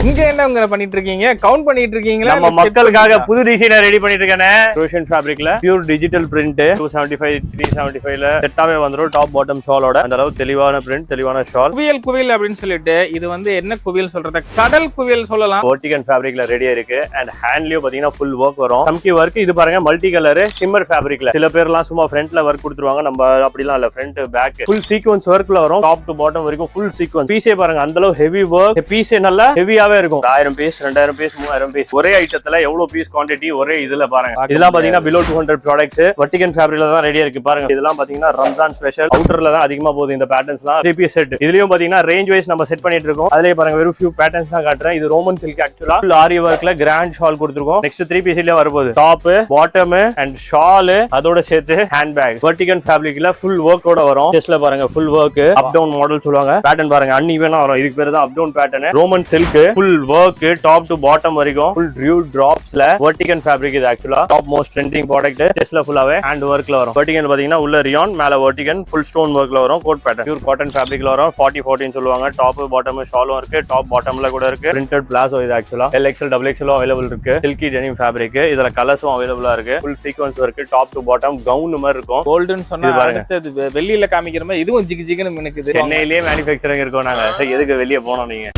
இங்க என்னங்க பண்ணிட்டு இருக்கீங்க? கவுண்ட் பண்ணிட்டு இருக்கீங்களா? நம்ம மக்களுக்காக புது டிசைனை ரெடி பண்ணிட்டு இருக்கேனே. ரோஷன் ஃபேப்ரிக்ல பியூர் டிஜிட்டல் பிரிண்ட் 275 375 ல செட்டாவே வந்துரும். டாப் பாட்டம் ஷாலோட அந்த அளவு தெளிவான பிரிண்ட், தெளிவான ஷால். குவியல் அப்படின்னு சொல்லிட்டு இது வந்து என்ன குவியல் சொல்றது? கடல் குவியல் சொல்லலாம். வெர்டிகன் ஃபேப்ரிக்ல ரெடியா இருக்கு. அண்ட் ஹேண்ட்லயும் பாத்தீங்கன்னா ஃபுல் ஒர்க் வரும். சம்கி ஒர்க் இது பாருங்க, மல்டி கலர் ஷிம்மர் ஃபேப்ரிக்ல. சில பேர்லாம் சும்மா ஃப்ரண்ட்ல ஒர்க் கொடுத்துருவாங்க, நம்ம அப்படிலாம் இல்ல. ஃப்ரண்ட் பேக் ஃபுல் சீக்வென்ஸ் ஒர்க்ல வரும். டாப் டு பாட்டம் வரைக்கும் ஃபுல் சீக்வென்ஸ். பீஸே பாருங்க, அந்த அளவு ஹெவி ஒர்க். பீஸே நல்லா ஹெவியாவே இருக்கும். 1000 பீஸ் 2000 பீஸ் 3000 பீஸ் ஒரே ஐட்டத்துல எவ்வளவு பீஸ் குவாண்டிட்டி ஒரே இதுல பாருங்க. இதெல்லாம் பாத்தீங்கன்னா below 200 ப்ராடக்ட்ஸ் வெர்டிகன் ஃபேப்ரிக்ல தான் ரெடியா இருக்கு பாருங்க. இதெல்லாம் பாத்தீங்கன்னா ரம்ஜான் ஸ்பெஷல் அவுட்டர்ல தான் அதிகமா போகுது இந்த பேட்டர்ன்ஸ்லாம். 3 பீஸ் செட். இதுலயும் பாத்தீங்கன்னா ரேஞ்ச் வைஸ் நம்ம செட் பண்ணிட்டு இருக்கோம். அதுலயே பாருங்க வெறும் few பேட்டர்ன்ஸ் தான் காட்டுறேன். இது Roman silk actually full aari வர்க்ல கிராண்ட் ஷால் கொடுத்திருக்கோம். நெக்ஸ்ட் 3 பீஸ்லயே வரப்போகுது. டாப், பாட்டம் அண்ட் ஷால் அதோட சேர்த்து ஹேண்ட் பேக். வெர்டிகன் ஃபேப்ரிக்ல ஃபுல் ஒர்க்கோட வரும். செஸ்ட்ல பாருங்க full work, up down model சொல்லுவாங்க. பேட்டர்ன் பாருங்க அன்இவனா வரும். இதுக்கு பேரு தான் up down pattern. Roman silk full work top to bottom வரைக்கும் ஃபுல் டியூ டிராப்ஸ்ல வெர்டிகன் ஃபேப்ரிக். இது actually top most trending product. செஸ்ட்ல ஃபுல்லாவே ஹேண்ட் ஒர்க்ல வரும். வெர்டிகன் பாத்தீங்கன்னா உள்ள ரியான், மேல வெர்டிகன் ஃபுல் ஸ்டோன் ஒர்க்ல வரும். கோட் பேட்டர்ன் பியூர் காட்டன் ஃபேப்ரிக்ல வரும். 40-14 சொல்லுவாங்க. டாப் பாட்டம் ஷாலும் இருக்கு. டாப் பாட்டம்ல கூட இருக்கு. பிரிண்டட் பிளாசோ இது ஆக்சுவலா LXL XXL அவைலபிள் இருக்கு. Silky denim fabric. இதுல கலர்ஸும் அவைலபிளா இருக்கு. ஃபுல் சீக்வென்ஸ் இருக்கு. டாப் டு பாட்டம் கவுன் மாதிரி இருக்கும். கோல்டன் சொன்னா அடுத்து வெளியில காமிக்கிற மாதிரி இதுவும் ஜிகு ஜிகுன்னு மினுக்குது. சென்னையிலேயே மேனுஃபேக்சரிங் இருக்கோம் நாங்க. எதுக்கு வெளியே போனோம் நீங்க?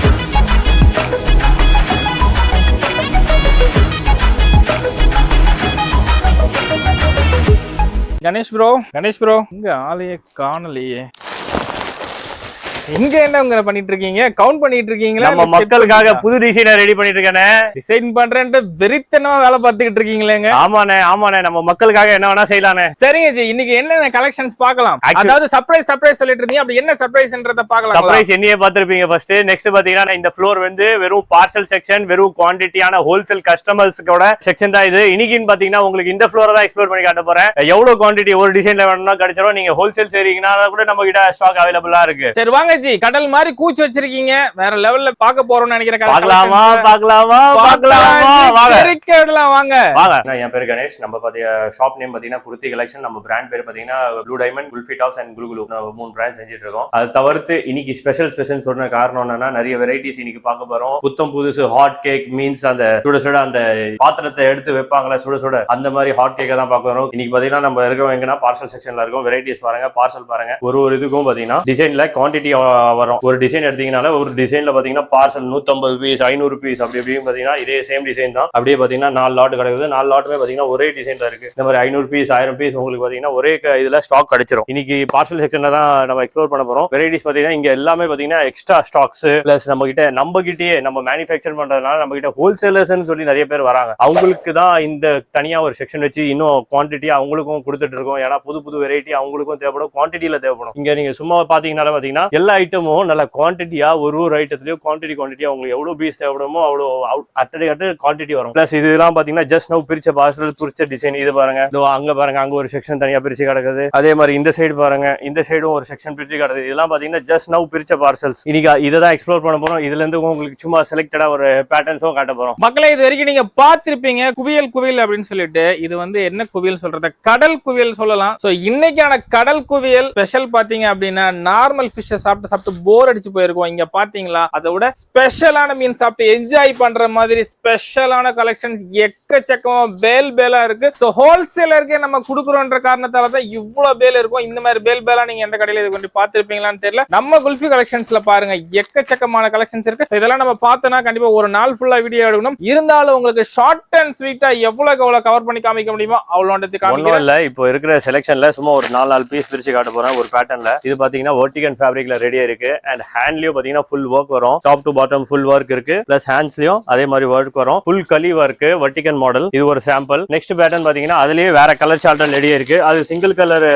கணேஷ் ப்ரோ இங்க ஆளையே காணலையே. இங்க என்னங்க பண்ணிட்டு இருக்கீங்க? கவுண்ட் பண்ணிட்டு இருக்கீங்களா? நம்ம மக்களுக்காக புது டிசைனை ரெடி பண்ணிட்டு இருக்கேனே. டிசைன் பண்றேன்ட்டு வெறித்தனமா வேலை பார்த்துக்கிட்டு இருக்கீங்களேங்க. ஆமாண்ணே நம்ம மக்களுக்காக என்ன வேணா செய்யலானே. சரிங்க ஜி, இன்னைக்கு என்னென்ன கலெக்ஷன்ஸ் பார்க்கலாம்? அதாவது சர்ப்ரைஸ் சொல்லிட்டு இருந்தீங்க, அப்படி என்ன சர்ப்ரைஸ்ன்றத பார்க்கலாம். சர்ப்ரைஸ் என்னையே பார்த்திருப்பீங்க ஃபர்ஸ்ட். நெக்ஸ்ட் பாத்தீங்கன்னா இந்த ஃப்ளோர் வந்து வெறும் பார்சல் செக்ஷன், வெறும் குவாண்டிட்டியான ஹோல்சேல் கஸ்டமர்ஸ்க்கோட செக்ஷன் தான் இது. இன்னைக்குன்னு பாத்தீங்கன்னா உங்களுக்கு இந்த ஃப்ளோரை தான் எக்ஸ்ப்ளோர் பண்ணி காட்ட போறேன். எவ்வளவு குவாண்டிட்டி ஒரு டிசைன்ல வேணும்னா கிடைச்சிரும். நீங்க ஹோல்சேல் செய்றீங்கன்னா கூட நம்ம கிட்ட ஸ்டாக் அவைலபிளா இருக்கு. சரி வாங்க ஜி, கடல் மாதிரி கூச்சு வச்சிருக்கீங்க. வேற லெவல்ல பாக்க போறோம்னு நினைக்கிறேன். பார்க்கலாமா? வாங்க. என் பேரு கணேஷ். நம்ம ஷாப் நேம் பாத்தீங்கன்னா குர்த்தி கலெக்ஷன். நம்ம பிராண்ட் பேர் பாத்தீங்கன்னா blue diamond, kulfi tops and Kulukulu. 3 brand செஞ்சுட்டு இருக்கோம். அது தவிர்த்து இன்னைக்கு ஸ்பெஷல் சொன்ன காரணம் என்னன்னா, நிறைய வெரைட்டிஸ் இன்னைக்கு பார்க்க போறோம். புத்தம் புதுசு ஹாட் கேக் மீன்ஸ் அந்த சுட அந்த பாத்திரத்தை எடுத்து வைப்பாங்களா சுட அந்த மாதிரி ஹாட் கேக்கை தான் பார்க்க வரோம். இன்னைக்கு பாத்தீங்கன்னா நம்ம இருக்கோம் எங்கன்னா பார்சல் செக்ஷன்ல இருக்கும். வெரைட்டிஸ் பாருங்க, பார்சல் பாருங்க. ஒரு இதுக்கும் பாத்தீங்கன்னா டிசைன்ல குவான்டிட்டி வரும். ஒரு டிசைன் எடுத்தீங்கன்னா ஒரு டிசைன்ல பாத்தீங்கன்னா பார்சல் 150 பீஸ் 500 பீஸ் அப்படி பாத்தீங்கன்னா இதே சேம் டிசைன் தான். அப்படியே பாத்தீங்கன்னா 4 லாட் கிடைக்குது. 4 லாட்டுமே பாத்தீங்கன்னா ஒரே டிசைன் தான் இருக்கு. இந்த மாதிரி 500 பீஸ் 1000 பீஸ் உங்களுக்கு பாத்தீங்கன்னா ஒரே இதுல ஸ்டாக் கிடைச்சிரும். இன்னைக்கு பார்சல் செக்ஷன்ல தான் நம்ம எக்ஸ்ப்ளோர் பண்ண போறோம். வெரைட்டிஸ் பாத்தீங்கன்னா இங்க எல்லாமே பாத்தீங்கன்னா எக்ஸ்ட்ரா ஸ்டாக்ஸ் பிளஸ் நம்ம கிட்டயே நம்ம மேனுஃபேக்சர் பண்றதுனால நம்ம கிட்ட ஹோல்சேலர்ஸ் சொல்லி நிறைய பேர் வராங்க. அவங்களுக்கு தான் இந்த தனியா ஒரு செக்ஷன் வச்சு இன்னும் குவான்டிட்டி அவங்களுக்கும் கொடுத்துட்டு இருக்கோம். ஏன்னா புது வெரைட்டி அவங்களுக்கும் தேவைப்படும், குவான்டிட்டியில தேவைப்படும். இங்க நீங்க சும்மா பாத்தீங்கன்னா பாத்தீங்கன்னா எல்லா ஐட்டமும் நல்ல குவான்டிட்டியா ஒரு ஐட்டத்திலயும் குவான்டிட்டியா உங்களுக்கு எவ்வளவு பீஸ் தேவைப்படுமோ அவ்வளவு அட்டை குவான்டிட்டி வரும். பிளஸ் இதெல்லாம் பாத்தீங்கன்னா ஜஸ்ட் நவ் பிரிச்ச பார்சல் பிரிச்ச டிசைன். இது பாருங்க, அங்க பாருங்க, அங்க ஒரு செக்ஷன் தனியா பிரிச்சு கிடக்குது. அதே மாதிரி இந்த சைடு பாருங்க, இந்த சைடும் ஒரு செக்ஷன் பிரிச்சு கிடக்குது. இதெல்லாம் பாத்தீங்கன்னா ஜஸ்ட் நவ் பிரிச்ச பார்சல்ஸ். இன்னைக்கு இதை தான் எக்ஸ்ப்ளோர் பண்ண போறோம். இதுல இருந்து உங்களுக்கு சும்மா செலக்டடா ஒரு பேட்டர்ன்ஸும் காட்ட போறோம். மக்களை இது வரைக்கும் நீங்க பார்த்திருப்பீங்க குவியல் அப்படின்னு சொல்லிட்டு. இது வந்து என்ன குவியல் சொல்றது? கடல் குவியல் சொல்லலாம். சோ இன்னைக்கான கடல் குவியல் ஸ்பெஷல் பாத்தீங்க அப்படின்னா, நார்மல் ஃபிஷ் சாப்பிட்டு போர் அடிச்சு போயிருக்கோம். இங்க பாத்தீங்களா, அதை விட ஸ்பெஷலான மீன் சாப்பிட்டு என்ஜாய் பண்ற மாதிரி ஸ்பெஷலான கலெக்ஷன் எக்கச்சக்கமா பேலா இருக்கு. சோ ஹோல்சேலருக்கு நம்ம குடுக்குறோம்ன்ற காரணத்தால தான் இவ்வளவு பேல் இருக்கும். இந்த மாதிரி பேலா நீங்க எந்த கடையில இது கொண்டு பாத்துருப்பீங்களான்னு தெரியல. நம்ம குல்ஃபி கலெக்ஷன்ஸ்ல பாருங்க எக்கச்சக்கமான கலெக்ஷன்ஸ் இருக்கு. இதெல்லாம் நம்ம பார்த்தோம்னா கண்டிப்பா ஒரு நாள் ஃபுல்லா வீடியோ எடுக்கணும். இருந்தாலும் உங்களுக்கு ஷார்ட் அண்ட் ஸ்வீட்டா எவ்வளவு கவர் பண்ணி காமிக்க முடியுமோ அவ்வளவு காமிக்கிறேன். இல்ல இப்போ இருக்கிற செலக்ஷன்ல சும்மா ஒரு 4 பீஸ் பிரிச்சு காட்ட போறேன் ஒரு பேட்டர்ன்ல. இது பாத்தீங்கன்னா வெர்டிகன் ஃபேப்ரிக்ல ரெடியா இருக்கு. அண்ட் ஹேண்ட்லயும் பாத்தீங்கன்னா ஃபுல் ஒர்க் வரும். Top to bottom full work இருக்கு. பிளஸ் ஹேண்ட்ஸ்லயும் அதே மாதிரி ஒர்க் வரும். ஃபுல் கலி ஒர்க் வெர்டிகன் மாடல். இது ஒரு சாம்பிள். நெக்ஸ்ட் பேட்டர்ன் பாத்தீங்கன்னா அதுலயே வேற கலர் சார்ட் ரெடியா இருக்கு. அது சிங்கிள் கலர்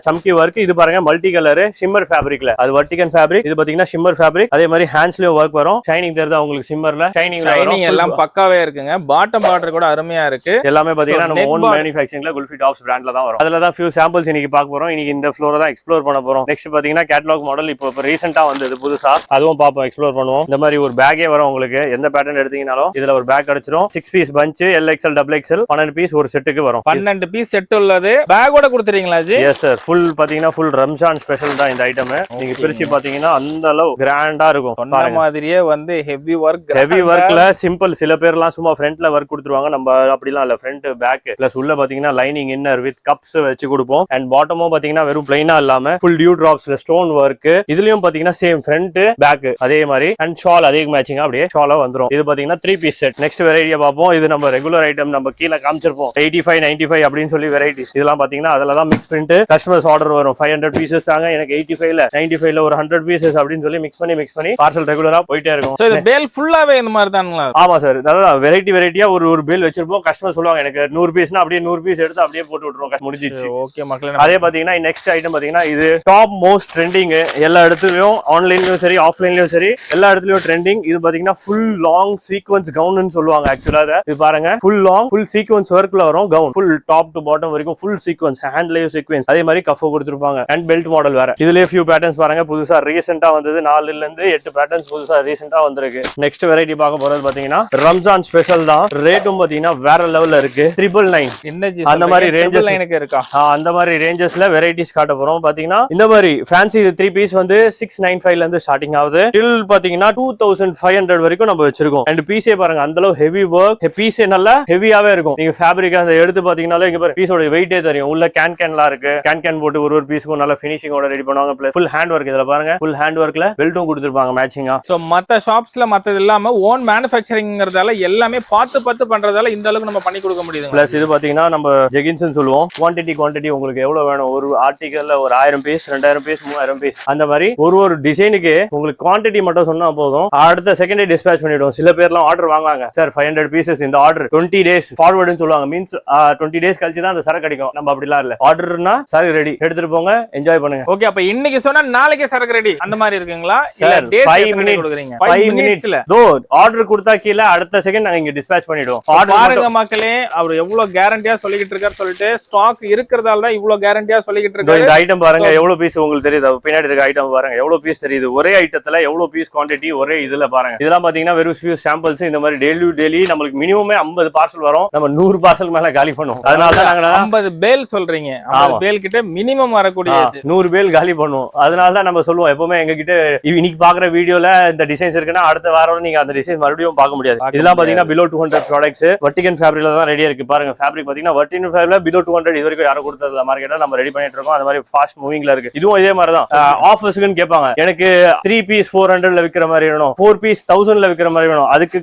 சம்கி ஒர்க். இது பாருங்க மல்டி கலர் ஷிம்மர் ஃபேப்ரிக்ல. அது வெர்டிகன் ஃபேப்ரிக். இது பாத்தீங்கன்னா ஷிம்மர் ஃபேப்ரிக். அதே மாதிரி ஹேண்ட்ஸ்லயும் ஒர்க் வரும். ஷைனிங் தெரியுதா உங்களுக்கு? ஷிம்மர்ல ஷைனிங் எல்லாம் பக்காவே இருக்குங்க. பாட்டம் பார்டர் கூட அருமையா இருக்கு. எல்லாமே பாத்தீங்கன்னா நம்ம ஓன் மேனுஃபேக்சரிங்ல குல்ஃபி டாப்ஸ் பிராண்ட்ல தான் வரும். அதுல தான் ஃபியூ சாம்பிள்ஸ் இன்னைக்கு பார்க்க போறோம். இன்னைக்கு இந்த ஃப்ளோரை தான் எக்ஸ்ப்ளோர் பண்ண போறோம். நெக்ஸ்ட் பாத்தீங்கன்னா கேட்டலாக் மாடல். இப்போ இப்போ ரீசெண்டா வந்தது புதுசா, அதுவும் பாப்போம், எக்ஸ்ப்ளோர் பண்ணுவோம். இந்த மாதிரி ஒரு பேக்கே வரும் உங்களுக்கு, எந்த பேட்டர்ன் எடுத்தீங்கனாலும் இதுல ஒரு பேக் கிடைச்சிரும். 6 பீஸ் பஞ்ச், LXL XXL 12 பீஸ் ஒரு செட்டுக்கு வரும். 12 பீஸ் செட் உள்ளது, பேக்கோட கொடுத்துறீங்களா ஜி? எஸ் சார், ஃபுல் பாத்தீங்கன்னா ஃபுல் ரம்ஜான் ஸ்பெஷல் தான் இந்த ஐட்டம். நீங்க பிரிச்சு பாத்தீங்கன்னா அந்த அளவு கிராண்டா இருக்கும். சொன்ன மாதிரியே வந்து ஹெவி ஒர்க்ல சிம்பிள். சில பேர்லாம் சும்மா ஃப்ரண்ட்ல ஒர்க் கொடுத்துருவாங்க, நம்ம அப்படிலாம் இல்ல. ஃப்ரண்ட் பேக் பிளஸ் உள்ள பாத்தீங்கன்னா லைனிங் இன்னர் வித் கப்ஸ் வச்சு கொடுப்போம். அண்ட் பாட்டமும் பாத்தீங்கன்னா வெறும் பிளைனா இல்லாம ஃபுல் டியூ டிராப்ஸ்ல ஸ்டோன் ஒர்க். இதுலயும் பாத்தீங்கன்னா சேம் ஃப்ரண்ட் பேக் அதே மாதிரி. அண்ட் ஷால் அதே மேட்சிங்கா அப்படியே ஷாலா வந்துரும். இது பாத்தீங்கன்னா 3 பீஸ் செட். நெக்ஸ்ட் வெரைட்டியா பார்ப்போம். இது நம்ம ரெகுலர் ஐட்டம், நம்ம கீழே காமிச்சிருப்போம் 85 95 அப்படின்னு சொல்லி வெரைட்டிஸ். இதெல்லாம் பாத்தீங்கன்னா அதெல்லாம் மிக்ஸ் பண்ணிட்டு கஸ்டமர்ஸ் ஆர்டர் வரும். 500 பீசஸ் தாங்க எனக்கு 85ல 95ல ஒரு 100 பீசஸ் அப்படின்னு சொல்லி மிக்ஸ் பண்ணி பார்சல் ரெகுலரா போயிட்டே இருக்கும். சோ இது பேல் ஃபுல்லாவே இந்த மாதிரி தானுங்களா? ஆமா சார், அதான் வெரைட்டியா ஒரு பேல் வச்சிருப்போம். கஸ்டமர் சொல்லுவாங்க எனக்கு 100 பீஸ்னா அப்படியே 100 பீஸ் எடுத்து அப்படியே போட்டு விட்டுருவோம், முடிஞ்சிச்சு. ஓகே மக்களே, அதே பாத்தீங்கன்னா நெக்ஸ்ட் ஐட்டம் பாத்தீங்கன்னா இது டாப் மோஸ்ட் ட்ரெண்டிங். எல்லா இடத்துலயும் ஆன்லைன்லயும் சரி ஆஃப்லைன்லயும் சரி எல்லா இடத்துலயும் ட்ரெண்டிங். இது பாத்தீங்கன்னா ஃபுல் லாங் சீக்வன்ஸ் கவுன்னு சொல்லுவாங்க. ஆக்சுவலா இது பாருங்க, ஃபுல் லாங் ஃபுல் சீக்வன்ஸ் ஒர்க்ல வரும் gown. Full top to bottom வரைக்கும் ஃபுல் சீக்வன்ஸ், ஹேண்ட்லயும் சீக்வன்ஸ், அதே மாதிரி கஃப் கொடுத்துருப்பாங்க. அண்ட் பெல்ட் மாடல் வேற. இதுலயே ஃபியூ பேட்டர்ன்ஸ் பாருங்க, புதுசா ரீசெண்டா வந்தது. 4ல இருந்து 8 பேட்டர்ன்ஸ் புதுசா ரீசெண்டா வந்திருக்கு. நெக்ஸ்ட் வெரைட்டி பார்க்க போறது பாத்தீங்கன்னா ரம்ஜான் ஸ்பெஷல் தான். ரேட்டும் பாத்தீங்கன்னா வேற லெவல்ல இருக்கு. 999 அந்த மாதிரி ரேஞ்சஸ் இருக்கா. அந்த மாதிரி ரேஞ்சஸ்ல வெரைட்டிஸ் காட்ட போறோம். பாத்தீங்கன்னா இந்த மாதிரி ஃபேன்சி 3 பீஸ் வந்து 695ல இருந்து ஸ்டார்டிங் ஆகுது. டில் பாத்தீங்கன்னா 2500 வரைக்கும் நம்ம வச்சிருக்கோம். அண்ட் பீஸே பாருங்க, அந்த அளவு ஹெவி ஒர்க். பீஸே நல்லா ஹெவியாவே இருக்கும். நீங்க ஃபேப்ரிக் அந்த எடுத்து பாத்தீங்கன்னாலே இங்க பாருங்க பீஸோட வெயிட்டே தெரியும். உள்ள கேன்லாம் இருக்கு. கேன் போட்டு ஒரு பீஸுக்கும் நல்ல ஃபினிஷிங்கோட ரெடி பண்ணுவாங்க. Plus full hand work. இதுல பாருங்க ஃபுல் ஹேண்ட் ஒர்க்ல பெல்ட்டும் கொடுத்துருப்பாங்க மேட்சிங்கா. சோ மத்த ஷாப்ஸ்ல மத்தது இல்லாம ஓன் மேனுஃபேக்சரிங்கிறதால எல்லாமே பார்த்து பண்றதால இந்த அளவுக்கு நம்ம பண்ணி கொடுக்க முடியுது. பிளஸ் இது பாத்தீங்கன்னா நம்ம ஜெகின்ஸ் சொல்லுவோம். குவான்டிட்டி உங்களுக்கு எவ்வளவு வேணும், ஒரு ஆர்டிகல்ல ஒரு 1000 பீஸ் 2000 பீஸ் 3000 பீஸ் அந்த மாதிரி ஒரு டிசைனுக்கு உங்களுக்கு குவான்டிட்டி மட்டும் சொன்னா போதும், அடுத்த செகண்டே டிஸ்பேச் பண்ணிடுவோம். சில பேர்லாம் ஆர்டர் வாங்குவாங்க, சார் 500 பீசஸ் இந்த ஆர்டர் 20 டேஸ் ஃபார்வர்டுன்னு சொல்லுவாங்க. மீன்ஸ் 20 டேஸ் கழிச்சு தான் அந்த சரக்கு கிடைக்கும். நம்ம அப்படிலாம் இல்ல, ஆர்டர்னா சரக்கு ரெடி, எடுத்துட்டு போங்க, என்ஜாய் பண்ணுங்க. ஓகே, அப்ப இன்னைக்கு சொன்னா நாளைக்கே சரக்கு ரெடி அந்த மாதிரி இருக்குங்களா? இல்ல 5 மினிட்ஸ்ல ஆர்டர் கொடுத்தா கீழே அடுத்த செகண்ட் நாங்க இங்க டிஸ்பேச் பண்ணிடுவோம். பாருங்க மக்களே, அவர் எவ்வளவு கேரண்டியா சொல்லிட்டு இருக்காரு சொல்லிட்டு, ஸ்டாக் இருக்கிறதால தான் இவ்வளவு கேரண்டியா சொல்லிட்டு இருக்காரு. இந்த ஐட்டம் பாருங்க எவ்வளவு பீஸ் உங்களுக்கு தெரியுது, பின்னாடி இருக்க ஐட்டம் பாருங்க எவ்வளவு பீஸ் தெரியுது. ஒரே ஐட்டத்துல எவ்வளவு பீஸ் குவான்டிட்டி ஒரே இதுல பாருங்க. இதெல்லாம் பாத்தீங்கன்னா வெறும் ஃபியூ சாம்பிள்ஸ். இந்த மாதிரி டெய்லி நம்மளுக்கு மினிமமே 50 பார்சல் வரும். நம்ம 100 பார்சல் மேல காலி பண்ணுவோம். அதனால தான் நாங்க 50 பேல் சொல்றீங்க. 50 பேல் கிட்ட மினிமம் வரக்கூடிய 100 பேல் காலி பண்ணுவோம். அதனால தான் நம்ம சொல்லுவோம் எப்பவுமே எங்க கிட்ட இன்னைக்கு பாக்குற வீடியோல இந்த டிசைன்ஸ் இருக்குன்னா அடுத்த வாரம் நீங்க அந்த டிசைன் மறுபடியும் பார்க்க முடியாது. இதெல்லாம் பாத்தீங்கன்னா பிலோ 200 ப்ராடக்ட்ஸ் வர்டிகன் ஃபேப்ரிக்ல தான் ரெடியா இருக்கு. பாருங்க ஃபேப்ரிக் பாத்தீங்கன்னா வர்டிகன் ஃபேப்ரிக்ல பிலோ 200 இது வரைக்கும் யாரும் கொடுத்தது மார்க்கெட்ல நம்ம ரெடி பண்ணிட்டு இருக்கோம். அந்த மாதிரி ஃபாஸ்ட் மூவிங்ல இருக்கு. இதுவும் இதே மாதிரி தான். ஆஃபர்ஸ்க்குன்னு கேட்பாங்க, எனக்கு 3 பீஸ் 400ல விக்கிற மாதிரி வேணும், 4 பீஸ் 1000ல விக்கிற மாதிரி வேணும். அதுக்கு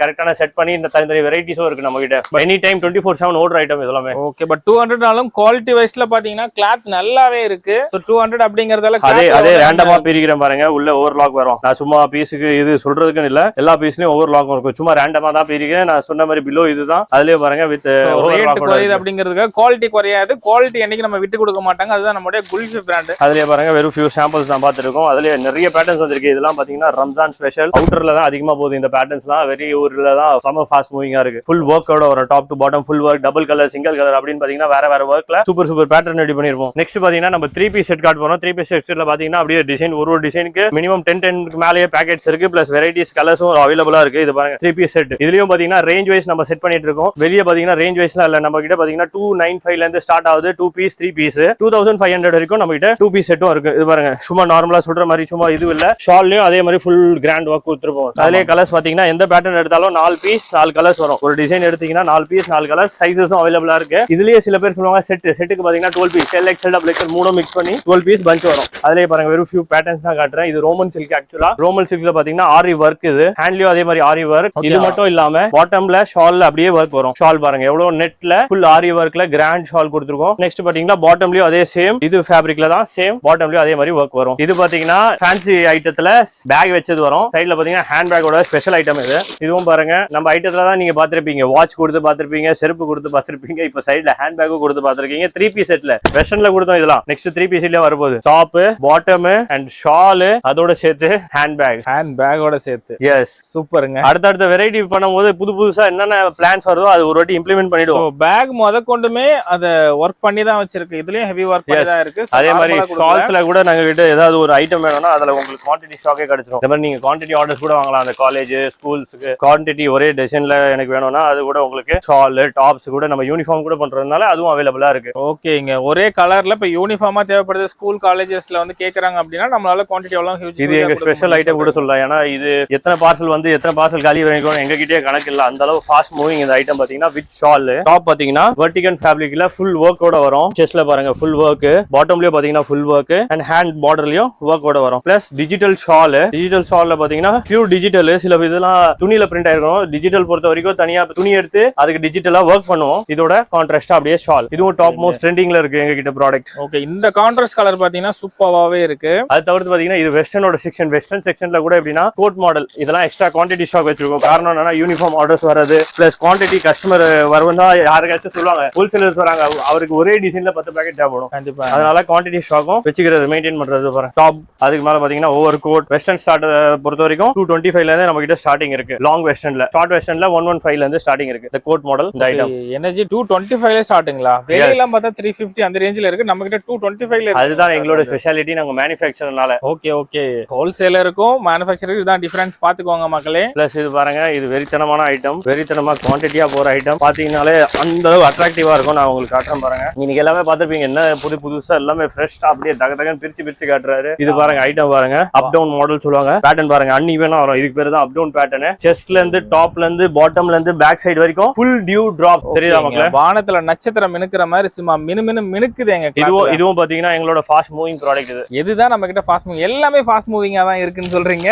கரெக்டான செட் பண்ணி இந்த தனி வெரைட்டிஸும் இருக்கு நம்ம கிட்ட. எனி டைம் 24/7 ஓடுற ஐட்டம் இதெல்லாமே. ஓகே, பட் 200னாலும் குவாலிட்டி வைஸ்ல பாத்தீங்கன்னா கிளாத் நல்லாவே இருக்கு. 200 அப்படிங்கறதால அதே ரேண்டமா பிரிக்கிற பாருங்க, உள்ள ஓவர்லாக் வரும். நான் சும்மா பீஸுக்கு இது சொல்றதுக்கு இல்ல, எல்லா பீஸ்லயும் ஓவர்லாக் இருக்கும். சும்மா ரேண்டமா தான் பிரிக்கிறேன். நான் சொன்ன மாதிரி பிலோ இதுதான். அதுலயே பாருங்க வித் ரேட் குறையுது அப்படிங்கிறதுக்கு குவாலிட்டி குறையாது. குவாலிட்டி என்னைக்கு நம்ம விட்டு கொடுக்க மாட்டாங்க. அதுதான் நம்மளுடைய குல்ஃபி பிராண்ட். அதுலயே பாருங்க வெறும் ஃபியூ சாம்பிள்ஸ் தான் பாத்துருக்கோம். அதுலயே நிறைய பேட்டர்ன்ஸ் வந்திருக்கு. இதெல்லாம் பாத்தீங்கன்னா ரம்ஜான் ஸ்பெஷல். அவுட்டர்ல தான் அதிகமா போகுது இந்த பேட்டர்ன்ஸ்லாம். வெரி ஊர்ல தான் செம ஃபாஸ்ட் மூவிங்கா இருக்கு. ஃபுல் ஒர்க்கோட ஒரு top to bottom full work, double colour, single colour அப்படின்னு பாத்தீங்கன்னா வேற ஒர்க்ல சூப்பர் பேட்டர்ன் ரெடி பண்ணிருப்போம். நெக்ஸ்ட் பாத்தீங்கன்னா நம்ம 3 பீஸ் செட் கார்டு போறோம். 3 பீஸ் செட்ல பாத்தீங்கன்னா அப்படியே டிசைன் ஒரு டிசைனுக்கு மினிமம் 10 மேலேயே பேக்கெட்ஸ் இருக்கு. பிளஸ் வெரைட்டிஸ் கலர்ஸும் அவைலபிளா இருக்கு. இது பாருங்க 3 பீஸ் செட். இதுலயும் பாத்தீங்கன்னா ரேஞ்ச் வைஸ் நம்ம செட் பண்ணிட்டு இருக்கோம். வெளியே பாத்தீங்கன்னா ரேஞ்ச் வைஸ்ல இல்ல, நம்ம கிட்ட பாத்தீங்கன்னா 295ல இருந்து ஸ்டார்ட் ஆகுது. 2 பீஸ் 3 பீஸ் 2500 வரைக்கும் நம்ம கிட்ட 2 பீஸ் செட்டும் இருக்கு. இது பாருங்க சும்மா நார்மலா சொல்ற மாதிரி சும்மா இது இல்ல, ஷால்லயும் அதே மாதிரி ஃபுல் கிராண்ட் ஒர்க் கொடுத்துருப்போம். அதுலயே கலர்ஸ் பாத்தீங்கன்னா எந்த பேட்டர்ன் எடுத்தாலும் 4 பீஸ் 4 கலர்ஸ் வரும். ஒரு டிசைன் எடுத்தீங்கன்னா 4 பீஸ் 4 கலர்ஸ், சைஸஸும் அவைலபிளா இருக்கு. இதுலயே சில பேர் சொல்லுவாங்க செட்டுக்கு பாத்தீங்கன்னா 12 பீஸ் LXL XXL மூணும் மிக்ஸ் பண்ணி 12 பீஸ் பஞ்ச் வரும். அதுலயே பாருங்க வெறும் ஃபியூ பேட்டர்ன்ஸ் தான் காட்டுறேன். இது ரோமன் சில்க். ஆக்சுவலா ரோமன் சில்க்ல பாத்தீங்கன்னா ஆரி ஒர்க். இது ஹேண்ட்லயும் அதே மாதிரி ஆரி ஒர்க். இது மட்டும் இல்லாம பாட்டம்ல ஷால்ல அப்படியே ஒர்க் வரும். ஷால் பாருங்க எவ்வளவு நெட்ல ஃபுல் ஆரி ஒர்க்ல கிராண்ட் ஷால் கொடுத்துருக்கோம். நெக்ஸ்ட் பாத்தீங்கன்னா பாட்டம்லயும் அதே சேம், இது ஃபேப்ரிக்ல தான் சேம், பாட்டம்லயும் அதே மாதிரி ஒர்க் வரும். இது பாத்தீங்கன்னா ஃபேன்சி ஐட்டத்துல பேக் வச்சது வரும். சைடுல பாத்தீங்கன்னா ஹேண்ட் பேக்கோட ஸ்பெஷல் ஐட்டம் இது. இதுவும் பாருங்க நம்ம ஐட்டத்துல தான் நீங்க பாத்திருப்பீங்க, வாட்ச் கொடுத்து பாத்திருப்பீங்க, செருப்பு கொடுத்து பாத்திருப்பீங்க. இப்ப சைடுல ஹேண்ட் பேக்கும் கொடுத்து பாத்திருக்கீங்க. 3 பீஸ் செட்ல வெஸ்டர்ன்ல கொடுத்தோம். இதெல்லாம் நெக்ஸ்ட் 3 பீஸ் செட்ல வரப்போகுது. டாப், பாட்டம் அண்ட் ஷால் அதோட சேர்த்து ஹேண்ட் பேக்கோட சேர்த்து. எஸ் சூப்பருங்க. அடுத்த வெரைட்டி பண்ணும்போது புதுசா என்னென்ன பிளான்ஸ் வருதோ அது ஒரு வாட்டி இம்ப்ளிமெண்ட் பண்ணிடுவோம். பேக் கொண்டுமே அத ஒர்க் பண்ணி தான் வச்சிருக்கு. இதுலயும் ஹெவி ஒர்க் பண்ணி தான் இருக்கு. அதே மாதிரி ஷால்ஸ்ல கூட நாங்க கிட்ட ஏதாவது ஏதாவது ஒரு ஐட்டம் வேணும்னா அதுல உங்களுக்கு குவான்டிட்டி ஸ்டாக்கே கிடைச்சிடும். இந்த மாதிரி நீங்க குவான்டிட்டி ஆர்டர்ஸ் கூட வாங்கலாம். அந்த காலேஜ் ஸ்கூல்ஸுக்கு குவான்டிட்டி ஒரே டிசைன்ல எனக்கு வேணும்னா அது கூட உங்களுக்கு ஷால் டாப்ஸ் கூட நம்ம யூனிஃபார்ம் கூட பண்றதுனால அதுவும் அவைலபிளா இருக்கு. ஓகேங்க, ஒரே கலர்ல இப்ப யூனிஃபார்மா தேவைப்படுது ஸ்கூல் காலேஜஸ்ல வந்து கேக்குறாங்க அப்படின்னா நம்மளால குவான்டிட்டி எவ்வளவு ஹியூஜ். இது எங்க ஸ்பெஷல் ஐட்டம் கூட சொல்லலாம். ஏன்னா இது எத்தனை பார்சல் வந்து எத்தனை பார்சல் காலி வரைக்கும் எங்க கிட்டே கணக்கு இல்ல. அந்த அளவு ஃபாஸ்ட் மூவிங் இந்த ஐட்டம் பாத்தீங்கன்னா வித் ஷால். டாப் பாத்தீங்கன்னா வெர்டிகல் ஃபேப்ரிக்ல ஃபுல் ஒர்க்கோட வரும். செஸ்ட்ல பாருங்க ஃபுல் ஒர்க், பாட்டம்லயும் பாத்தீங்கன்னா ஃபுல் ஒர்க் அண்ட் ஹேண்ட் பார்டர்லயும் ஒர்க்கோட வரும். Plus digital shawl. டிஜிட்டல் ஷால்ல பாத்தீங்கன்னா பியூர் டிஜிட்டல். சில இதெல்லாம் துணியில பிரிண்ட் ஆயிருக்கும். டிஜிட்டல் பொறுத்த வரைக்கும் தனியா துணி எடுத்து அதுக்கு டிஜிட்டலா ஒர்க் பண்ணுவோம். இதோட கான்ட்ராஸ்டா அப்படியே ஷால். இதுவும் டாப் மோஸ்ட் ட்ரெண்டிங்ல இருக்கு எங்க கிட்ட ப்ராடக்ட். ஓகே, இந்த கான்ட்ராஸ்ட் கலர் பாத்தீங்கன்னா சூப்பராவே இருக்கு. அது தவிர்த்து பாத்தீங்கன்னா இது வெஸ்டர்னோட செக்ஷன். வெஸ்டர்ன் செக்ஷன்ல கூட எப்படின்னா கோட் மாடல் இதெல்லாம் எக்ஸ்ட்ரா குவான்டிட்டி ஸ்டாக் வச்சிருக்கோம். காரணம் என்னன்னா யூனிஃபார்ம் ஆர்டர்ஸ் வரது பிளஸ் குவான்டிட்டி கஸ்டமர் வருவதா யாருக்காச்சும் சொல்லுவாங்க. ஹோல்சேலர்ஸ் வராங்க, அவருக்கு ஒரே டிசைன்ல 10 பேக்கெட் தேவைப்படும். கண்டிப்பா, அதனால குவான்டிட்டி ஸ்டாக்கும் வச்சுக்கிறது மெயின்டைன் பண்றது பாருங்க. டாப் அதுக்கு மேல பாத்தீங்கன்னா ஓவர் கோட். வெஸ்டர்ன் ஸ்டார்ட் பொறுத்த வரைக்கும் 225 ல இருந்து நம்ம கிட்ட ஸ்டார்டிங் இருக்கு. லாங் வெஸ்டர்ன்ல ஷார்ட் வெஸ்டர்ன்ல 115 ல இருந்து ஸ்டார்டிங் இருக்கு. இந்த கோட் மாடல் இந்த ஐட்டம் எனர்ஜி 225 ல ஸ்டார்டிங்களா? வெளியெல்லாம் பார்த்தா 350 அந்த ரேஞ்சில இருக்கு. நம்ம கிட்ட 225 ல இருக்கு. அதுதான் எங்களோட ஸ்பெஷாலிட்டி. நாங்க மேனுஃபேக்சர்னால. ஓகே ஹோல்சேலருக்கும் மேனுஃபேக்சருக்கு தான் டிஃபரன்ஸ் பாத்துக்கோங்க மக்களே. பிளஸ் இது பாருங்க, இது வெறித்தனமான ஐட்டம். வெறித்தனமா குவான்டிட்டியா போற ஐட்டம். பாத்தீங்கன்னாலே அந்த அளவு அட்ராக்டிவா இருக்கும். நான் உங்களுக்கு காட்டுறேன் பாருங்க. நீங்க எல்லாமே பாத்துருப்பீங்க. என்ன புதுசா எல்லாமே ஃப்ரெஷ்ஷா அப்படியே தகன்னு பிரிச்சு காட்டுறாரு. இது பாருங்க ஐட்டம் பாருங்க. அப் டவுன் மாடல் சொல்லுவாங்க. பேட்டர்ன் பாருங்க அன்இவனா வரும். இதுக்கு பேரு தான் அப் டவுன் பேட்டர்ன். செஸ்ட்ல இருந்து டாப்ல இருந்து பாட்டம்ல இருந்து பேக் சைடு வரைக்கும் ஃபுல் டியூ டிராப். தெரியுதா மக்களே? வானத்துல நட்சத்திரம் மினுக்குற மாதிரி சும்மா மினுக்குதுங்க. இதுவும் பாத்தீங்கன்னா எங்களோட ஃபாஸ்ட் மூவிங் ப்ராடக்ட். இதுதான் நம்ம கிட்ட ஃபாஸ்ட் மூவிங். எல்லாமே ஃபாஸ்ட் மூவிங்கா தான் இருக்குன்னு சொல்றீங்க.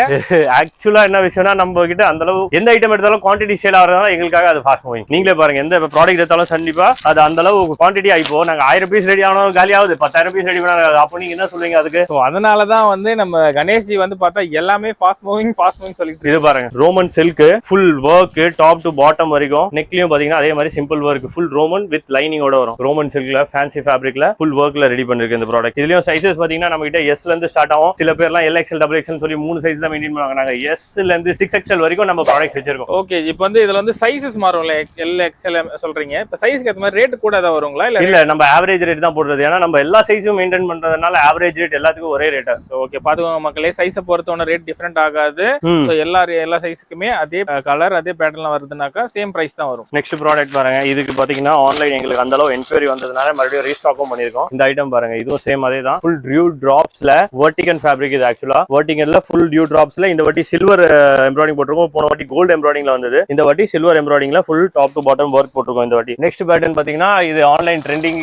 ஆக்சுவலா என்ன விஷயம்னா நம்ம கிட்ட அந்த அளவு எந்த ஐட்டம் எடுத்தாலும் குவான்டிட்டி சேல் ஆகிறதால எங்களுக்காக அது ஃபாஸ்ட் மூவிங். நீங்களே பாருங்க, எந்த ப்ராடக்ட் எடுத்தாலும் கண்டிப்பா அது அந்த அளவு குவான்டிட்டி ஆயிப்போ. நாங்க 1000 பீஸ் ரெடி ஆனாலும் காலி ஆகுது, 10,000 பீஸ் ரெடி பண்ணா அப்போ நீங்க என்ன சொல்லுவீங்க அதுக்கு? அதனாலதான் வந்து நம்ம கணேஷ்ஜி வந்து பார்த்தா எல்லாமே ஃபாஸ்ட் மூவிங் சொல்லிட்டு. இது பாருங்க roman silk full work top to bottom வரைக்கும். நெக்லயும் பாத்தீங்கன்னா அதே மாதிரி simple work full roman with லைனிங்கோட வரும். ரோமன் சில்க்ல ஃபேன்சி ஃபேப்ரிக்ல ஃபுல் ஒர்க்ல ரெடி பண்ணிருக்கு இந்த ப்ராடக்ட். இதுலயும் சைஸஸ் பாத்தீங்கன்னா நம்ம கிட்ட எஸ்ல இருந்து ஸ்டார்ட் ஆகும். சில பேர்லாம் LXL XXL சொல்லி 3 சைஸ் தான் மெயின்டைன் பண்ணுவாங்க. நாங்க எஸ்ல இருந்து 6XL வரைக்கும் நம்ம ப்ராடக்ட் வச்சிருக்கோம். ஓகே, இப்போ வந்து இதுல வந்து சைஸஸ் மாறும்ல. LXL சொல்றீங்க. இப்ப சைஸ்க்கு ஏத்த மாதிரி ரேட் கூட ஏதாவது வருங்களா? இல்ல நம்ம ஆவரேஜ் ரேட் தான் போடுறது. ஏன்னா நம்ம எல்லா சைஸும் மெயின்டைன் பண்றதுனால ஆவரேஜ் ரேட் எல்லாத்துக்கும் ஒரே ரேட். ஓகே, பாத்துக்கோங்க மக்களே, சைஸை பொறுத்தவரை ரேட் டிஃபரெண்ட் ஆகாது. சோ எல்லா சைஸுக்குமே அதே கலர் அதே பேட்டர்ன்ல வருதுனாக்கா சேம் பிரைஸ் தான் வரும். நெக்ஸ்ட் ப்ராடக்ட் பாருங்க. இதுக்கு பாத்தீங்கன்னா ஆன்லைன் எங்களுக்கு அந்த அளவு என்கொயரி வந்ததுனால மறுபடியும் ரீஸ்டாக்கும் பண்ணிருக்கோம். இந்த ஐட்டம் பாருங்க, இதுவும் சேம் அதே தான். ஃபுல் டியூ டிராப்ஸ்ல வெர்டிகல் ஃபேப்ரிக். இது ஆக்சுவலா வெர்டிகல்ல ஃபுல் டியூ டிராப்ஸ்ல இந்த வாட்டி சில்வர் எம்ப்ராய்டிங் போட்டிருக்கோம். போன வாட்டி கோல்டு எம்ப்ராய்டிங்ல வந்தது. இந்த வாட்டி சில்வர் எம்ப்ராய்டிங்ல full top to bottom work போட்டிருக்கோம் இந்த வாட்டி. நெக்ஸ்ட் பேட்டர்ன் பாத்தீங்கன்னா இது ஆன்லைன் ட்ரெண்டிங்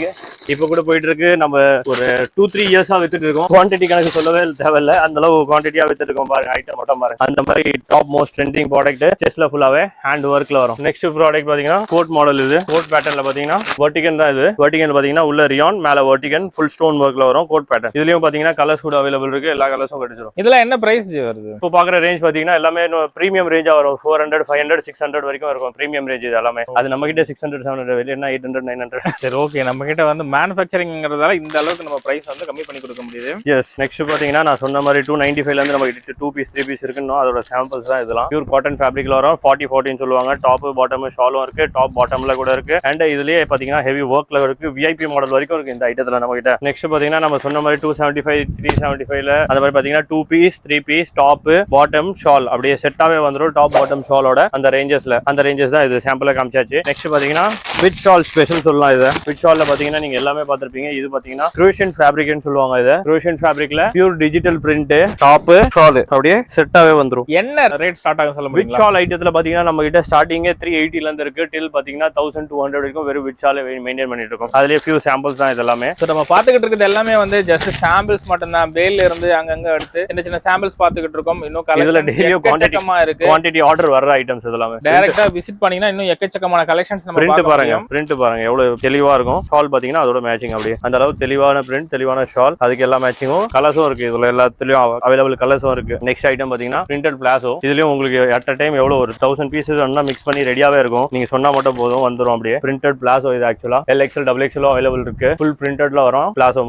இப்ப கூட போயிட்டு இருக்கு. நம்ம ஒரு 2-3 இயர்ஸா வித்துட்டு இருக்கோம். குவான்டிட்டி கணக்கு சொல்லவே தேவையில்ல, அந்த அளவு குவான்டிட்டியா வித்துட்டு இருக்கோம். பாருங்க ஐட்டம் மட்டும் பாருங்க. அந்த மாதிரி டாப் மோஸ்ட் ட்ரெண்டிங் ப்ராடக்ட். செஸ்ட்ல ஃபுல்லாவே ஹேண்ட் ஒர்க்ல வரும். நெக்ஸ்ட் ப்ராடக்ட் பாத்தீங்கன்னா கோட் மாடல். இது கோட் பேட்டர்ன்ல பாத்தீங்கன்னா வெர்டிகல் தான். இது வெர்டிகல் பாத்தீங்கன்னா உள்ள ரியான், மேல வெர்டிகல் ஃபுல் ஸ்டோன் ஒர்க்ல வரும் கோட் பேட்டர்ன். இதுலயும் பாத்தீங்கன்னா கலர்ஸ் கூட அவைலபிள் இருக்கு. எல்லா கலர்ஸும் கிடைச்சிரும். இதெல்லாம் என்ன பிரைஸ் வருது? இப்போ பாக்குற ரேஞ்ச் பாத்தீங்கன்னா எல்லாமே பிரீமியம் ரேஞ்சா வரும். 400, 500, 600 வரைக்கும் இருக்கும். பிரீமியம் ரேஞ்ச் இது எல்லாமே. அது நம்ம கிட்ட 600, 700 வெளிய என்ன 800, 900. சரி, ஓகே. நம்ம கிட்ட வந்து மேனுஃபேக்சரிங்கிறதால இந்த அளவுக்கு நம்ம பிரைஸ் வந்து கம்மி பண்ணி கொடுக்க முடியுது. எஸ். நெக்ஸ்ட் பாத்தீங்கன்னா நான் சொன்ன மாதிரி 295 ல இருந்து நம்ம கிட்ட 2 பீஸ் 3 பீஸ் இருக்குன்னு அதோட சாம்பிள்ஸ் தான் இதெல்லாம். பியூர் காட்டன் ஃபேப்ரிக்ல வரும். 40-14 சொல்லுவாங்க. டாப் பாட்டம் ஷாலும் இருக்கு. டாப் பாட்டம்ல கூட இருக்கு. அண்ட் இதுலயே பாத்தீங்கன்னா ஹெவி ஒர்க்ல இருக்கு. VIP மாடல் வரைக்கும் இருக்கு இந்த ஐட்டத்துல நம்ம கிட்ட. நெக்ஸ்ட் பாத்தீங்கன்னா நம்ம சொன்ன மாதிரி 275, 375 ல அந்த மாதிரி பாத்தீங்கன்னா 2 piece 3 piece top bottom shawl அப்படியே செட்டாவே வந்துரும். டாப் பாட்டம் ஷாலோட அந்த ரேஞ்சஸ் தான் இது சாம்பிளா காமிச்சாச்சு. நெக்ஸ்ட் பாத்தீங்கன்னா வித் ஷால் ஸ்பெஷல் சொல்லலாம். இது வித் ஷால்ல பாத்தீங்கன்னா நீங்க எல்லாமே பாத்திருப்பீங்க. இது பாத்தீங்கன்னா குரோஷன் ஃபேப்ரிக்னு சொல்லுவாங்க. இது குரோஷன் ஃபேப்ரிக்ல pure digital print top shawl அப்படியே செட்டாவே வந்துரும். என்ன ரேட் ஸ்டார்ட் ஆகும் சொல்ல முடியுமா? வித் ஷால் ஐட்டத்துல பாத்தீங்கன்னா நம்ம கிட்ட ஸ்டார்டிங் 380 ல இருந்து இருக்கு டில் பாத்தீங்கன்னா 1200 வரைக்கும் வெறும் வித் ஷால் மெயின்டைன் பண்ணிட்டு இருக்கோம். அதுலயே ஃபியூ சாம்பிள்ஸ் தான் இதெல்லாமே. சோ நம்ம பாத்துக்கிட்டு இருக்கிறது எல்லாமே வந்து ஜஸ்ட் சாம்பிள்ஸ் மட்டும் தான். பேல்ல இருந்து அங்கங்க எடுத்து சின்ன சாம்பிள்ஸ் பாத்துக்கிட்டு இருக்கோம். இன்னும் கலெக்ஷன்ஸ் எக்கச்சக்கமா இருக்கு. குவான்டிட்டி ஆர்டர் வர ஐட்டம்ஸ் இதெல்லாமே. டைரக்டா விசிட் பண்ணீங்கன்னா இன்னும் எக்கச்சக்கமான கலெக்ஷன்ஸ் நம்ம பார்க்க முடியும். பிரிண்ட் பாருங்க எவ்வளவு தெளிவா இருக்கும். ஷால் பாத்தீங்கன்னா அதோட மேட்சிங் அப்படியே அந்த அளவு தெளிவான பிரிண்ட், தெளிவான ஷால். அதுக்கு எல்லா மேட்சிங்கும் கலர்ஸும் இருக்கு. இதுல எல்லாத்துலயும் அவைலபிள் கலர்ஸும் இருக்கு. நெக்ஸ்ட் ஐட்டம் பாத்தீங்கன்னா பிரிண்டட் பிளாசோ. இதுலயும் உங்களுக்கு அட் அ டைம் எவ்வளவு ஒரு 1000 பீசஸ் வேணா மிக்ஸ் பண்ணி ரெடியாவே இருக்கும். நீங்க சொன்னா மட்டும் போதும் வந்துரும் அப்படியே. பிரிண்டட் பிளாசோ இது ஆக்சுவலா LXL XXL அவைலபிள் இருக்கு. ஃபுல் பிரிண்டட்ல வரும் பிளாசோ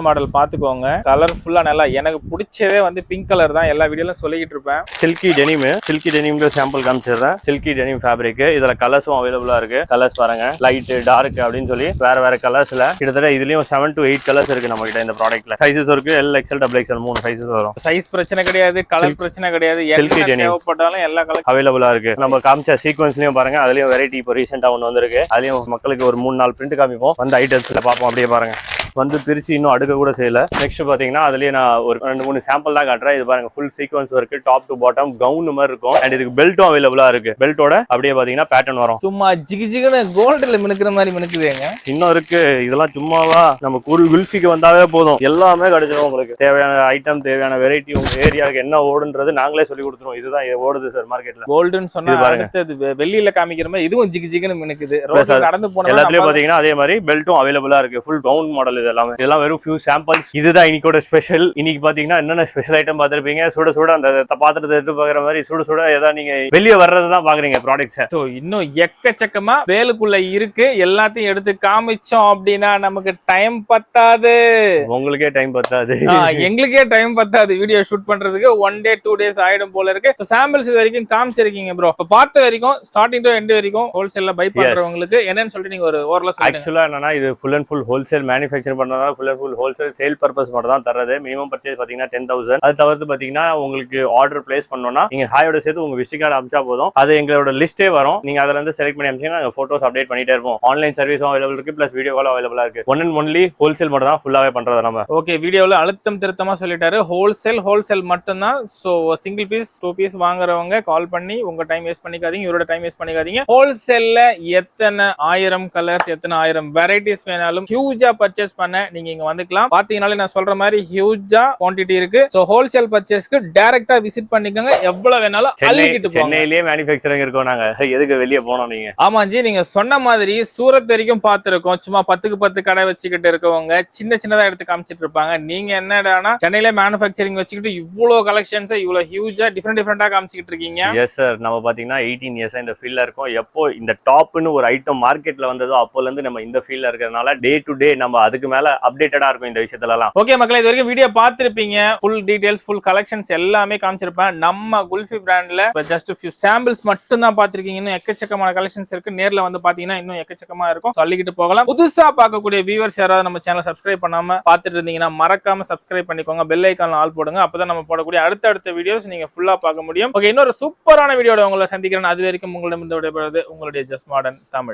மாடல் பாத்துக்கோங்க. கலர்ஃபுல்லா நல்லா எனக்கு பிடிச்சதே வந்து பிங்க் கலர் தான். எல்லா வீடியோல சொல்லிட்டு இருப்பேன். சில்கி டெனிம்ல சாம்பிள் காமிச்சிடுறேன். Silky denim fabric. இதுல கலர்ஸும் அவைலபிளா இருக்கு. கலர்ஸ் பாருங்க லைட் டார்க் அப்படின்னு சொல்லி வேற கலர்ஸ்ல கிட்டத்தட்ட இதுலயும் 7 to 8 கலர்ஸ் இருக்கு நம்ம கிட்ட. இந்த ப்ராடக்ட்ல சைஸஸ் இருக்கு, L XL double XL 3 sizes வரும். சைஸ் பிரச்சனை கிடையாது, கலர் பிரச்சனை கிடையாது, தேவைப்பட்டாலும் எல்லா கலர் அவைலபிளா இருக்கு. நம்ம காமிச்ச சீக்வன்ஸ்லயும் பாருங்க, அதுலயும் வெரைட்டி இப்போ ரீசெண்டா ஒன்று வந்திருக்கு. அதுலயும் மக்களுக்கு ஒரு 3-4 பிரிண்ட் காமிப்போம். வந்து ஐட்டம்ஸ்ல பார்ப்போம். அப்படியே பாருங்க, வந்து பிரிச்சு இன்னும் அடுக்க கூட செய்யல. நெக்ஸ்ட் பாத்தீங்கன்னா அதுலயே நான் ஒரு 2-3 சாம்பிள் தான் காட்டுறேன். இது பாருங்க, ஃபுல் சீக்வன்ஸ் இருக்கு, டாப் டு பாட்டம் கவுன் மாதிரி இருக்கும். அண்ட் இதுக்கு பெல்ட்டும் அவைலபிளா இருக்கு. பெல்ட்டோட அப்படியே பாத்தீங்கன்னா பேட்டர்ன் வரும். சும்மா ஜிகிஜிகன கோல்டுல மினுக்குற மாதிரி மினுக்குதுங்க. இன்னும் இருக்கு. இதெல்லாம் சும்மாவா, நம்ம குல்ஃபிக்கு வந்தாவே போதும், எல்லாமே கிடைச்சிடும் உங்களுக்கு. தேவையான ஐட்டம், தேவையான வெரைட்டி, உங்க ஏரியாவுக்கு என்ன ஓடுன்றது நாங்களே சொல்லி கொடுத்துருவோம். இதுதான் ஓடுது சார் மார்க்கெட்ல. கோல்டுன்னு சொன்னா அடுத்தது வெளியில காமிக்கிற மாதிரி இதுவும் ஜிகிஜிகன மினுக்குது. நடந்து போனா எல்லாத்துலயும் பாத்தீங்கன்னா அதே மாதிரி பெல்ட்டும் அவைலபிளா இருக்கு. Full gown model. இதெல்லாம் வெறும் ஃபியூ சாம்பிள்ஸ். இதுதான் இன்னைக்கோட ஸ்பெஷல். இன்னைக்கு பாத்தீங்கன்னா என்னென்ன ஸ்பெஷல் ஐட்டம் பாத்திருப்பீங்க. சுட சுட அந்த பாத்திரத்தை எடுத்து பாக்குற மாதிரி சுட சுட ஏதாவது நீங்க வெளியே வர்றதுதான் பாக்குறீங்க ப்ராடக்ட்ஸ். சோ இன்னும் எக்கச்சக்கமா வேலுக்குள்ள இருக்கு. எல்லாத்தையும் எடுத்து காமிச்சோம் அப்படின்னா நமக்கு டைம் பத்தாது. உங்களுக்கே டைம் பத்தாது, எங்களுக்கே டைம் பத்தாது. வீடியோ ஷூட் பண்றதுக்கு 1 day 2 days ஆயிடும் போல இருக்கு. சாம்பிள்ஸ் இது வரைக்கும் காமிச்சிருக்கீங்க ப்ரோ. பார்த்த வரைக்கும் ஸ்டார்டிங் டு எண்ட் வரைக்கும் ஹோல்சேல்ல பை பண்றவங்களுக்கு என்னன்னு சொல்லிட்டு நீங்க ஒரு ஓரளவு சொல்லுங்க. ஆக்சுவலா என்னன்னா, இது full and full wholesale manufacture பண்றதால full and full wholesale sale purpose மட்டும் தான் தர்றது. மினிமம் பர்ச்சேஸ் பாத்தீங்கன்னா 10,000. அது தவிர்த்து பாத்தீங்கன்னா உங்களுக்கு ஆர்டர் பிளேஸ் பண்ணோம்னா நீங்க ஹாயோட சேர்த்து உங்க விசிட் கார்டு அனுப்பிச்சா போதும். அது எங்களோட லிஸ்டே வரும். நீங்க அதுல இருந்து செலக்ட் பண்ணி அனுப்பிச்சீங்கன்னா நாங்க போட்டோஸ் அப்டேட் பண்ணிட்டே இருப்போம். ஆன்லைன் சர்வீஸும் அவைலபிள் இருக்கு, பிளஸ் வீடியோ கால் அவைலபிளா இருக்கு. ஒன் அண்ட் ஒன்லி ஹோல்சேல் மட்டும் தான் ஃபுல்லாவே பண்றது நம்ம. ஓகே, வீடியோல அழுத்தம் திருத்தமா சொல்லிட்டாரு. ஹோல்சேல் மட்டும் தான். சோ சிங்கிள் பீஸ் 2 பீஸ் வாங்குறவங்க கால் பண்ணி உங்க டைம் வேஸ்ட் பண்ணிக்காதீங்க, இவரோட டைம் வேஸ்ட் பண்ணிக்காதீங்க. ஹோல்சேல்ல எத்தனை 1000 கலர்ஸ், எத்தனை 1000 வெரைட்டிஸ் வேணாலும் ஹியூஜா பர்ச்சேஸ் பண்ண நீங்க இங்க வந்துக்கலாம். பாத்தீங்கன்னாலே நான் சொல்ற மாதிரி ஹியூஜா குவாண்டிட்டி இருக்கு. சோ ஹோல்சேல் பர்ச்சேஸ்க்கு டைரக்டா விசிட் பண்ணிக்கோங்க. எவ்வளவு வேணாலும் அள்ளிக்கிட்டு போங்க. சென்னையிலேயே மேனுஃபேக்சரிங் இருக்கோம் நாங்க, எதுக்கு வெளியே போனோம் நீங்க? ஆமா ஜி, நீங்க சொன்ன மாதிரி சூரத் வரைக்கும் பாத்துருக்கோம். சும்மா 10க்கு 10 கடை வச்சுக்கிட்டு இருக்கவங்க சின்னதா எடுத்து காமிச்சிட்டு இருப்பாங்க. நீங்க என்னடானா சென்னையில மேனுஃபேக்சரிங் வச்சுக்கிட்டு இவ்வளவு கலெக்ஷன்ஸ், இவ்வளவு ஹியூஜா டிஃபரெண்டா காமிச்சிட்டு இருக்கீங்க. எஸ் சார், நம்ம பாத்தீங்கன்னா 18 இயர்ஸ் இந்த ஃபீல்ட்ல இருக்கோம். எப்போ இந்த டாப்னு ஒரு ஐட்டம் மார்க்கெட்ல வந்ததோ அப்போல இருந்து நம்ம இந்த ஃபீல்ட்ல இருக்கிறதுனால டே டு டே நம்ம அதுக்கு மேல அப்டேட்டடா இருக்கும் இந்த விஷயத்துலலாம். ஓகே மக்களே, இது வரைக்கும் வீடியோ பார்த்திருப்பீங்க. ஃபுல் டீடைல்ஸ், ஃபுல் கலெக்ஷன்ஸ் எல்லாமே காமிச்சிருப்பேன். நம்ம குல்ஃபி பிராண்ட்ல ஜஸ்ட் ஃபியூ சாம்பிள்ஸ் மட்டும் தான் பாத்திருக்கீங்க. இன்னும் எக்கச்சக்கமான கலெக்ஷன்ஸ் இருக்கு. நேர்ல வந்து பாத்தீங்கன்னா இன்னும் எக்கச்சக்கமா இருக்கும். சொல்லிக்கிட்டு போகலாம். புதுசா பார்க்கக்கூடிய வியூவர்ஸ் யாராவது நம்ம சேனல் சப்ஸ்கிரைப் பண்ணாம பாத்துட்டு இருந்தீங்கன்னா மறக்காம சப்ஸ்கிரைப் பண்ணிக்கோங்க. பெல் ஐகான்ல ஆல் போடுங்க. அப்பதான் நம்ம போடக்கூடிய அடுத்த வீடியோஸ் நீங்க ஃபுல்லா பார்க்க முடியும். ஓகே, இன்னொரு சூப்பரான வீடியோட உங்களை சந்திக்கிறேன். அது வரைக்கும் உங்களிடம் விடைபெறுவது உங்களுடைய ஜஸ்ட் மாடர்ன் தமிழ்.